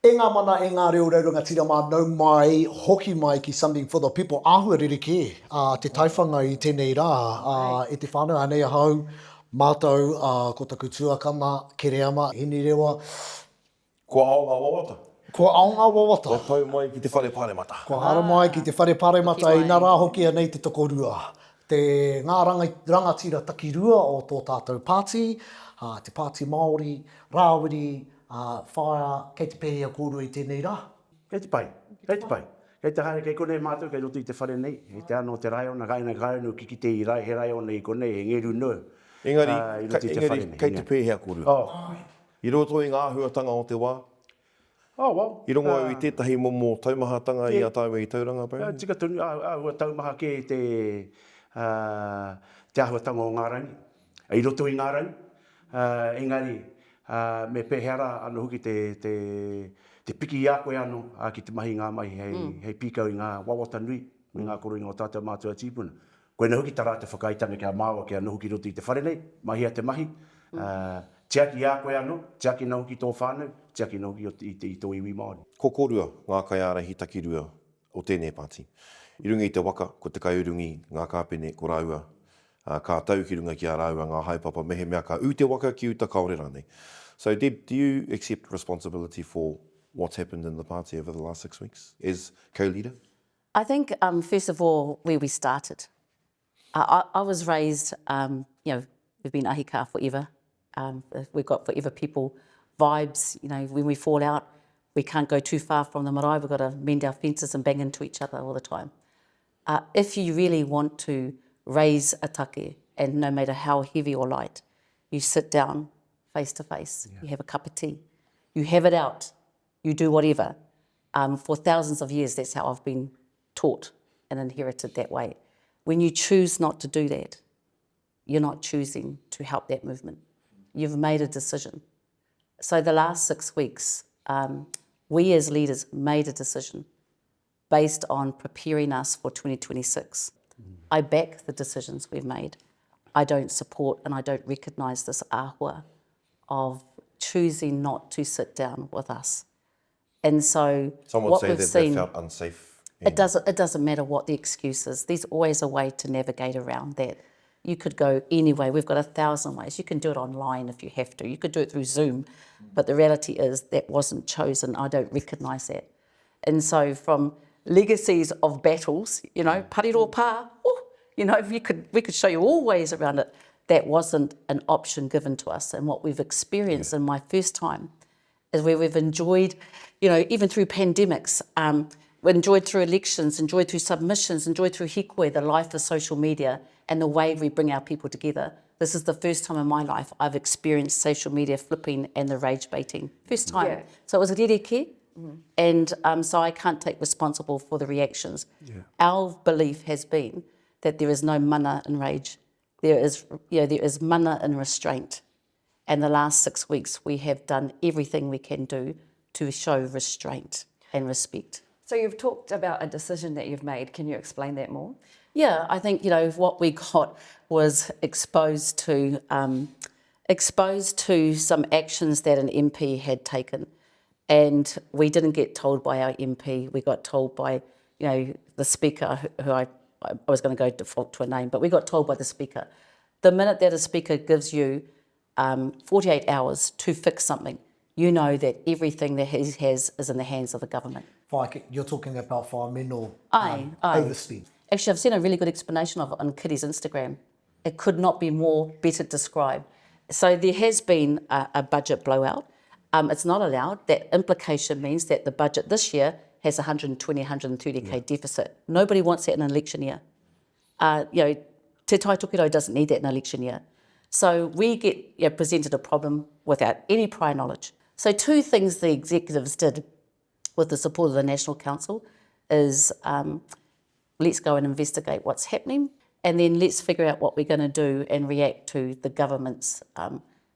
E ngā mana e ngā reo reirunga tira mā nau mai, hoki mai ki Something for the People. Āhua ririke, te taiwhanga i tēnei rā, e te whānau anei ahau, mātou, ko taku tuakana, kereama, hini rewa. Kua aonga wawata. Kua aonga wawata. Kua tau mai ki te whare pāremata. Kua hara mai ki te whare pāremata, i nā rā hoki anei te tokorua. Te ngā rangatira takirua o tō tātou pāti, Te Pāti Māori, Rawiri, whaia, kei te pēhea kōrero i tēnei rā. Kei te pai. Kei te haere, kei konei mātou, kei roto i te whare nei. He te ano te rai ona, kai no kiki te i rai, he rai ona i konei, he ngeru no. Engari, kei te pēhea kōrero. I roto i ngā huatanga o te wā. I rongo au i tētahi momo taumahatanga i a tāua i tauranga pau. Tika tunu, ua taumaha ke te ahuatanga o Ngārangi. I roto i Ngārangi. Engari, me pēhera anu hoki te piki i a koe anu ki te mahi ngā mai hei pīkau i ngā wawata nui, i ngā koroinga o tātou mātua tīpuna. Koe na hoki tā rā te whakaitanga kia māua kia anu hoki roto i te whare nei, mahi a te mahi. Tiaki i a koe anu, tiaki na hoki tō whānau, tiaki na hoki i tō iwi Māori. Ko kōrua ngā kaiara hitakirua o tēnei pāti. I runga i te waka, ko te kaiurungi ngā kāpene ko rāua. Ka tau ki runga ki a rāua ngā haipapa mehe mea ka u te waka ki uta kaore rānei. So Deb, do you accept responsibility for what's happened in the party over the last 6 weeks as co-leader? I think, first of all, where we started. I was raised, we've been ahika forever. We've got forever people vibes, when we fall out, we can't go too far from the marae, we've got to mend our fences and bang into each other all the time. If you really want to raise a take, and no matter how heavy or light, you sit down face to face, you have a cup of tea, you have it out, you do whatever. For thousands of years, that's how I've been taught and inherited that way. When you choose not to do that, you're not choosing to help that movement. You've made a decision. So the last 6 weeks, we as leaders made a decision based on preparing us for 2026. I back the decisions we've made. I don't support and I don't recognise this ahua of choosing not to sit down with us. And so Some would what say we've that seen, they felt unsafe. it doesn't matter what the excuse is. There's always a way to navigate around that. You could go anyway. We've got 1,000 ways. You can do it online if you have to. You could do it through Zoom. But the reality is that wasn't chosen. I don't recognise that. And so from legacies of battles, pariro pā, we could show you all ways around it. That wasn't an option given to us. And what we've experienced in my first time is where we've enjoyed, even through pandemics, we enjoyed through elections, enjoyed through submissions, enjoyed through hikoi, the life of social media and the way we bring our people together. This is the first time in my life I've experienced social media flipping and the rage baiting. First time. Yeah. So it was a rereke, and so I can't take responsible for the reactions. Yeah. Our belief has been that there is no mana in rage. There is mana in restraint. And the last 6 weeks we have done everything we can do to show restraint and respect. So you've talked about a decision that you've made. Can you explain that more? Yeah, I think, what we got was exposed to some actions that an MP had taken. And we didn't get told by our MP. We got told by, the Speaker, who I was going to go default to a name, but we got told by the Speaker. The minute that a Speaker gives you 48 hours to fix something, you know that everything that he has is in the hands of the government. You're talking about whāmeno overspeed. Actually, I've seen a really good explanation of it on Kitty's Instagram. It could not be more better described. So there has been a budget blowout. It's not allowed. That implication means that the budget this year has 120, 130k deficit. Nobody wants that in an election year. Te Tai Tokiro doesn't need that in an election year. So we get presented a problem without any prior knowledge. So 2 things the executives did with the support of the National Council is let's go and investigate what's happening, and then let's figure out what we're going to do and react to the government's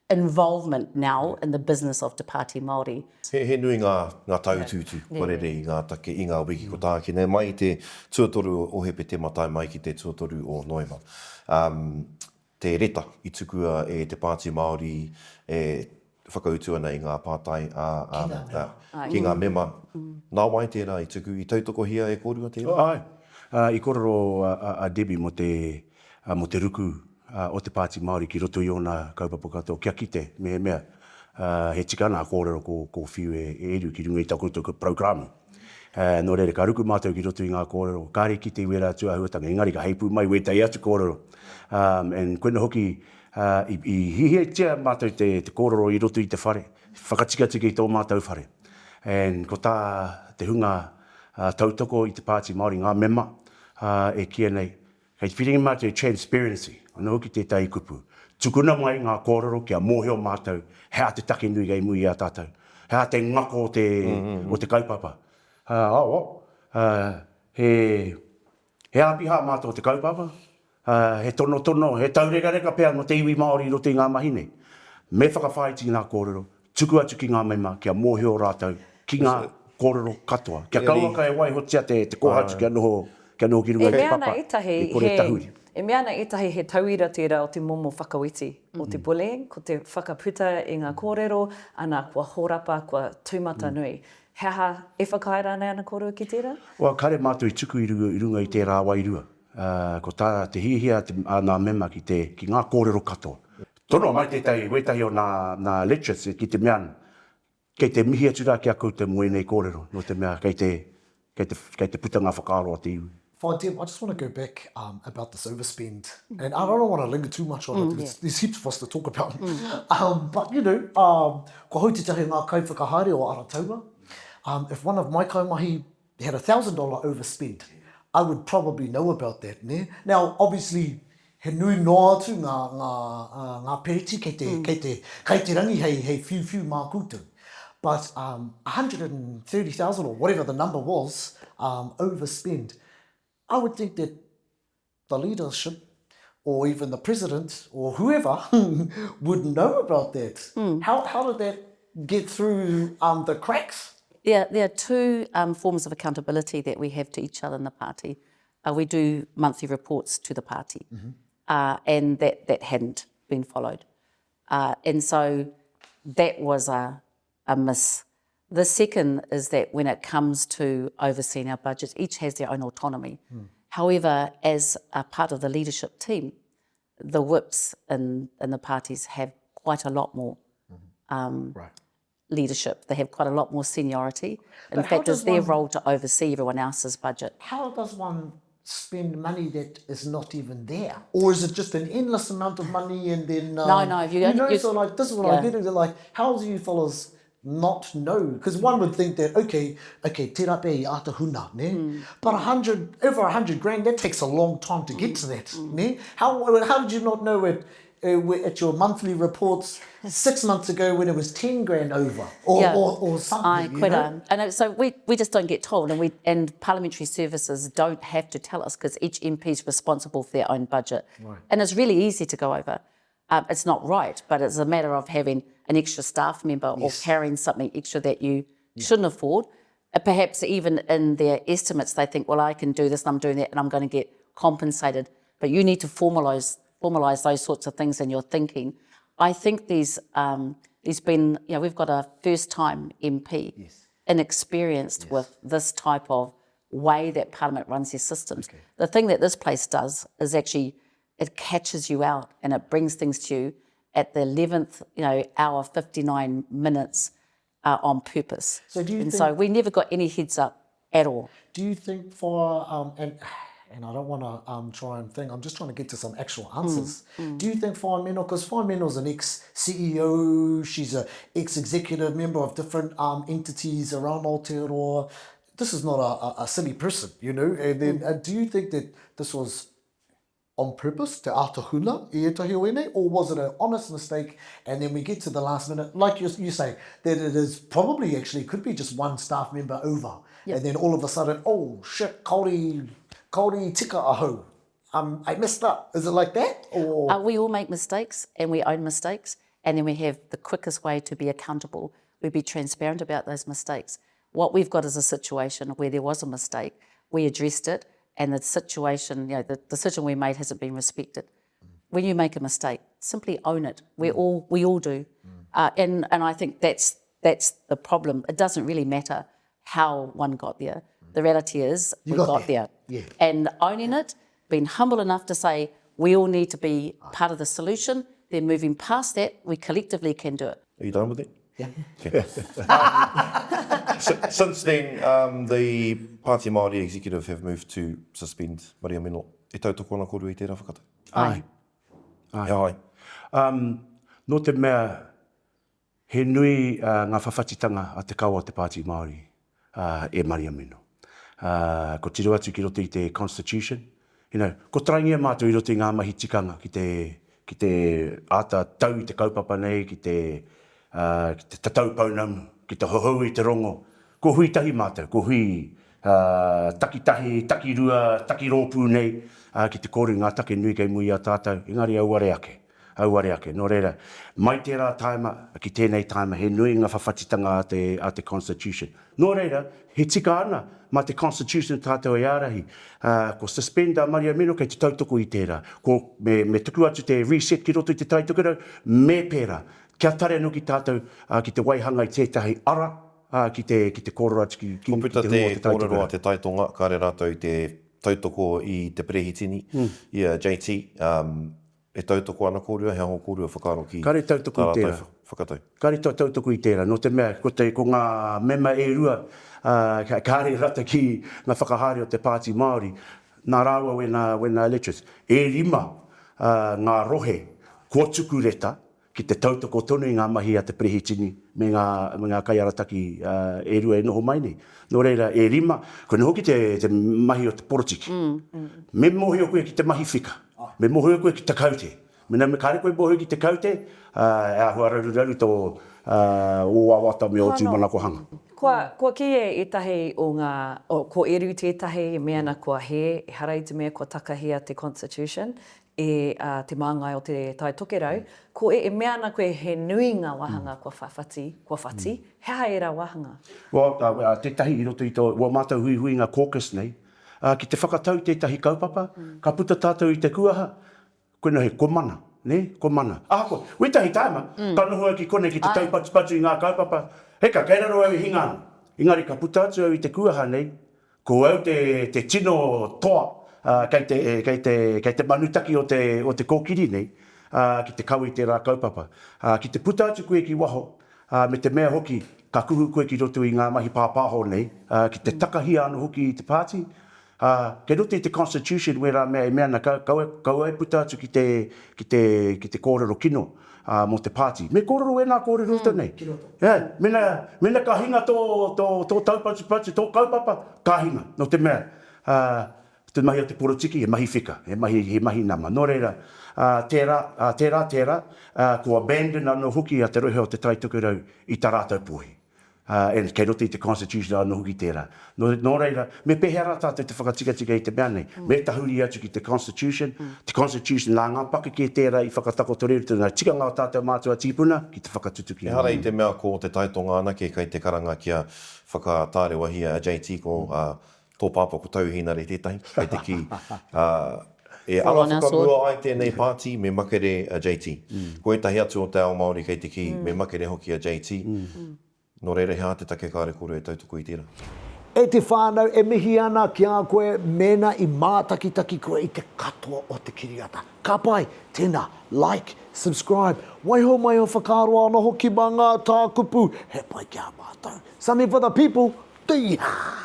involvement now in the business of Te Pāti Māori. He nui ngā tautūtu, korere i ngā take i ngā wiki ko tākine, mai i te tuatoru o Hepe te matai mai ki te tuatoru o Noema. Te reta i tukua e Te Pāti Māori, whakautua nei ngā pātai ki ngā mema. Nā wai tērā i tuku i tautoko hia e kōrua tērā? I kōrero a Debbie mo te ruku o Te Pāti Māori ki roto i ona kaupapa katoa. Kia kite, mea, he tikana a kōrero ko whiu e eru ki runga i takuto ka programu. Nō reire, ka ruku mātou ki roto i ngā kōrero. Kāre ki te wera atua huatanga, engari ka heipu mai wetai atu kōrero. And koina hoki, i hihetia mātou te kōrero i roto i te whare. Whakatika i tō mātou whare. And ko tā te hunga tautoko i Te Pāti Māori, ngā mema e kia nei. Kei whiringi mātou transparency, anō ki te tai kupu. Tukuna mai ngā kōrero kia mōhio mātou, hea te take nui gai mui a tātou. Hea te ngako o te kaupapa. He apiha mātou te kaupapa. He tono, he taureka pēr no te iwi Māori roto i ngā mahine. Me whakawhaiti ngā kōrero, tuku atu ki ngā mema, kia mōhio rātou, ki ngā kōrero katoa. Kia kauaka e waihotia te kohatu kia noho ki runga te papa. E mea ana etahi he tauira tērā o te momo whakawiti o te bullying, ko te whakaputa i ngā kōrero, ana kua horapa, kua tūmata nui. Heha e whakaira nei ana kōrero ki tērā? Kare mātou i tuku i runga i tērā wairua. Ko tā te hihia nā mema ki ngā kōrero katoa. Tono mai tētai, wetahi o nā lectures ki te meana. Kei te mihi atura ki a kou te moe nei kōrero, no te mea kei te puta ngā whakaaro a te iwi. Fine, Tim, I just want to go back about this overspend. And I don't want to linger too much on it. There's heaps for us to talk about. But, you know, ko hautitahi ngā kauwhakahaere o Arataua. If one of my kaumahi had $1,000 overspend, I would probably know about that. Ne? Now, obviously, he nui noa atu ngā pereti kei te rangi hei whiu mā koutou. But 130,000 or whatever the number was, overspend, I would think that the leadership or even the president or whoever would know about that. How did that get through the cracks? Yeah, there are two forms of accountability that we have to each other in the party. We do monthly reports to the party, and that hadn't been followed. And so that was a miss. The second is that when it comes to overseeing our budgets, each has their own autonomy. However, as a part of the leadership team, the whips in the parties have quite a lot more leadership. They have quite a lot more seniority. In fact, it's their role to oversee everyone else's budget. How does one spend money that is not even there? Or is it just an endless amount of money and then... No. So like, this is what I get into, like, how do you fellas not know? Because one would think that, okay, te rape i ata huna, ne? But over 100 grand, that takes a long time to get to that, ne? How did you not know it at your monthly reports 6 months ago when it was 10 grand over or something? And so we just don't get told, and parliamentary services don't have to tell us because each MP is responsible for their own budget. And it's really easy to go over. It's not right, but it's a matter of having an extra staff member or carrying something extra that you shouldn't afford. Perhaps even in their estimates, they think, well, I can do this and I'm doing that and I'm going to get compensated. But you need to formalise those sorts of things in your thinking. I think there's been, we've got a first-time MP inexperienced with this type of way that Parliament runs their systems. The thing that this place does is actually it catches you out and it brings things to you at the 11th hour, 59 minutes on purpose. So we never got any heads up at all. Do you think for, and I don't want to try and think, I'm just trying to get to some actual answers. Do you think Whaimeno, because Whaimeno's an ex-CEO, she's an ex-executive member of different entities around Aotearoa. This is not a silly person, and then do you think that this was on purpose, te ātahuna I etahi o ene, or was it an honest mistake and then we get to the last minute, like you say, that it is probably actually could be just one staff member over, and then all of a sudden, oh shit, kauri tika aho, I messed up. Is it like that? Or we all make mistakes and we own mistakes, and then we have the quickest way to be accountable. We be transparent about those mistakes. What we've got is a situation where there was a mistake, we addressed it, and the situation, the decision we made hasn't been respected. When you make a mistake, simply own it. We all do. And I think that's the problem. It doesn't really matter how one got there. The reality is we got there. Yeah. And owning it, being humble enough to say we all need to be part of the solution, then moving past that, we collectively can do it. Are you done with it? Yeah. Okay. Since then, the Pāti Māori executive have moved to suspend Maria Mino. E tautoko ana koru i tērā whakata? Ai. Ai. No te mea, he nui ngā whawhatitanga a te kaua o te Pāti Māori e Maria Mino. Ko tiro atu ki roto i te Constitution. Ko traingia mātou i roto i ngā mahi tikanga ki te ata tau i te kaupapa nei, ki te tatau paunamu, ki te hohau i te rongo. Ko hui tahi mātou, ko hui takitahi, takirua, takirōpū nei, ki te kōru ngā take nui kei mui a tātou, engari auare ake. Nō reira, mai tērā taima, ki tēnei taima, he nui ngā whawhatitanga a te Constitution. Nō reira, he tika ana, ma te Constitution tātou e ārahi, ko suspenda Maria Mino kei te tautoko i tērā, ko me tuku atu te reset ki roto i te tautoko, me pēra, kia tare no ki tātou ki te waihanga i tētahi ara, ki te kōrero atu ki te Puta te kōrero a te taitonga, kāre rātou i te tautoko i te prehitini, i a JT, e tautoko ana kōrua, he aho kōrua whakaro ki Kare tautoko i tērā. whakatau. Kare tautoko i tērā, no te mea, ko ngā mema e rua, kāre rata ki ngā whakahari o te Pāti Māori, nā rāua when I lectures, e rima ngā rohe, kua tuku reta, ki te tautoko tonu i ngā mahi a te prehitini, me ngā kaiarataki e rua e noho mai nei. Nō reira, e rima, ko ne hoki te mahi o te porotiki. Me mohi o koe ki te mahi whika. Me mohi o koe ki te kaute. Me kāre koe mohi ki te kaute, e ahua raru tō o awata me o tūmana ko hanga. Kua kie e tahi ko eru tētahi mea na kua he, e harai te mea kua takahia te Constitution, e te māngai o te tai tokerau, ko e mea na koe he nui ngā wahanga kua whati, hea e rā wahanga? Tētahi i roto i tō, mātou hui ngā caucus nei, ki te whakatau tētahi kaupapa, ka puta tātou i te kuaha, koe no he komana, ne? Komana. Ko, wetahi taima, ka noho ki kone ki te taupatu i ngā kaupapa, heka, kei raro au i hingana. Engari ka puta atu au i te kuaha nei, ko au te tino toa, kei te manutaki o te kōkiri nei, ki te kau i te rā kaupapa. Ki te puta atu koe ki waho, me te mea hoki, ka kuhu koe ki roto i ngā mahi pāpāho nei, ki te takahia anu hoki i te pāti, kei roto i te Constitution, wera mea e mea na kau e puta atu ki te kōrero kino mo te pāti. Me kōrero e nā kōrero roto nei. Mena ka hinga tō taupatu, tō kaupapa, ka hinga, no te mea. Te mahi o te porotiki, he mahi whika, he mahi nama. Nō reira, tērā, ko abandon anō hoki a te rohe o te taitokerau i tā rātou puhi. Kei roto i te Constitution anō hoki tērā. Nō reira, me pehera tātou te whakatika i te mea nei. Me tahuri atu ki te Constitution, te Constitution nā ngā paka ki tērā i whakatako toreru tōna tika ngā tātou mātua tīpuna ki te whakatutuki. E hara i te mea ko te taitonga ana kei te karanga kia whakatārewa hia a JT ko tō pāpa ko tauhina re tētahi, kei te ki. E ala whakamua ai tēnei pāti me makere a JT. Ko etahi atu o te ao Māori kei te ki me makere hoki a JT. Nō reira hea te take kāre kore e tautoko i tērā. E te whānau e mihi ana ki a koe mena i mātakitaki koe i te katoa o te kiriata. Ka pai, tēnā, like, subscribe, waiho mai o whakaroa ana hoki ma ngā tākupu, he pai ki a mātou. Something for the people, te iha!